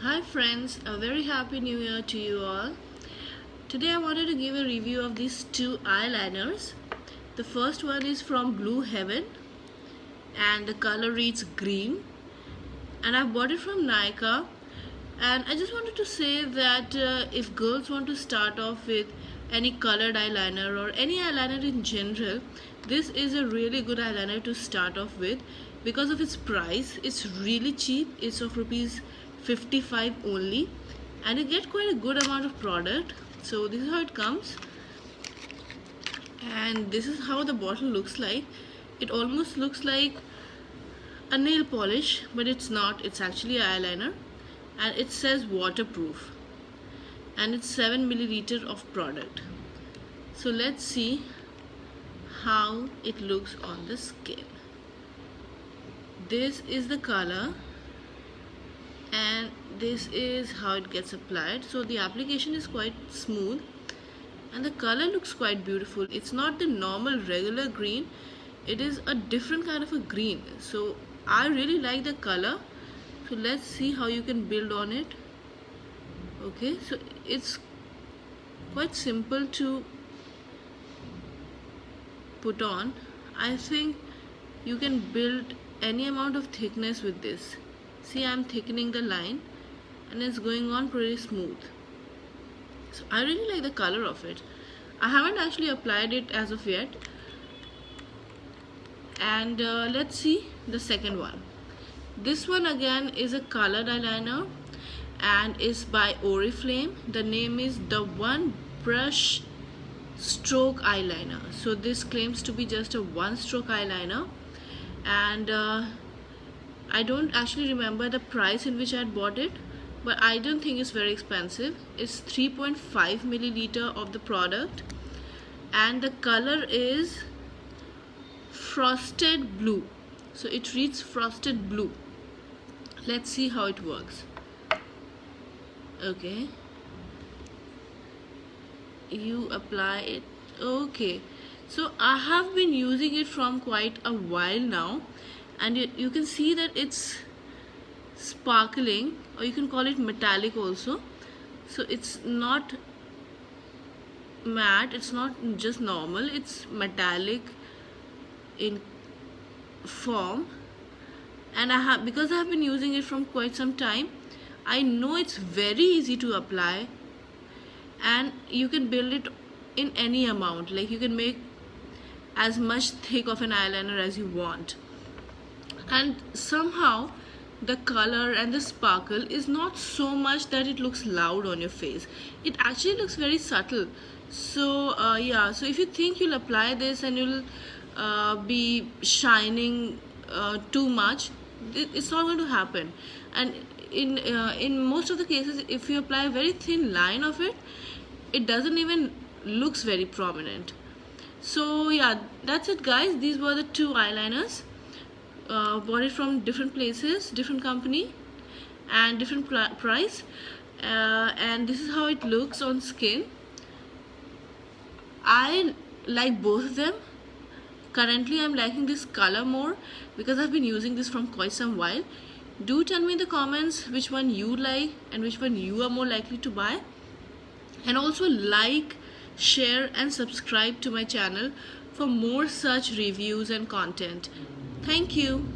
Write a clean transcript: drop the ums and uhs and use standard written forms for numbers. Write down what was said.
Hi friends, a very happy new year to you all. Today I wanted to give a review of these two eyeliners. The first one is from Blue Heaven and the color reads green, and I bought it from Nykaa. And I just wanted to say that if girls want to start off with any colored eyeliner or any eyeliner in general, this is a really good eyeliner to start off with because of its price. It's really cheap. It's of rupees 55 only, and you get quite a good amount of product. So this is how it comes, and this is how the bottle looks like. It almost looks like a nail polish, but it's not. It's actually eyeliner, and it says waterproof, and it's 7 milliliter of product. So let's see how it looks on the skin. This is the color, and this is how it gets applied. So the application is quite smooth, and the color looks quite beautiful. It's not the normal regular green, it is a different kind of a green. So I really like the color. So let's see how you can build on it. Okay, so it's quite simple to put on. I think you can build any amount of thickness with this. See, I'm thickening the line and it's going on pretty smooth. So I really like the color of it. I haven't actually applied it as of yet. And let's see the second one. This one again is a colored eyeliner and is by Oriflame. The name is the One Brush Stroke Eyeliner. So this claims to be just a one stroke eyeliner, and I don't actually remember the price in which I had bought it, but I don't think it's very expensive. It's 3.5 milliliter of the product, and the color is Frosted Blue. So it reads Frosted Blue. Let's see how it works. Okay, you apply it. Okay, so I have been using it from quite a while now, and you can see that it's sparkling, or you can call it metallic also. So it's not matte, it's not just normal, it's metallic in form. And because I have been using it from quite some time, I know it's very easy to apply, and you can build it in any amount. Like, you can make as much thick of an eyeliner as you want, and somehow the color and the sparkle is not so much that it looks loud on your face. It actually looks very subtle. So yeah, so if you think you'll apply this and you'll be shining too much, it's not going to happen. And in most of the cases, if you apply a very thin line of it, it doesn't even looks very prominent. So yeah, that's it guys. These were the two eyeliners. Bought it from different places, different company, and different price, and this is how it looks on skin. I like both of them. Currently I'm liking this color more because I've been using this from quite some while. Do tell me in the comments which one you like and which one you are more likely to buy, and also like, share and subscribe to my channel for more such reviews and content. Thank you.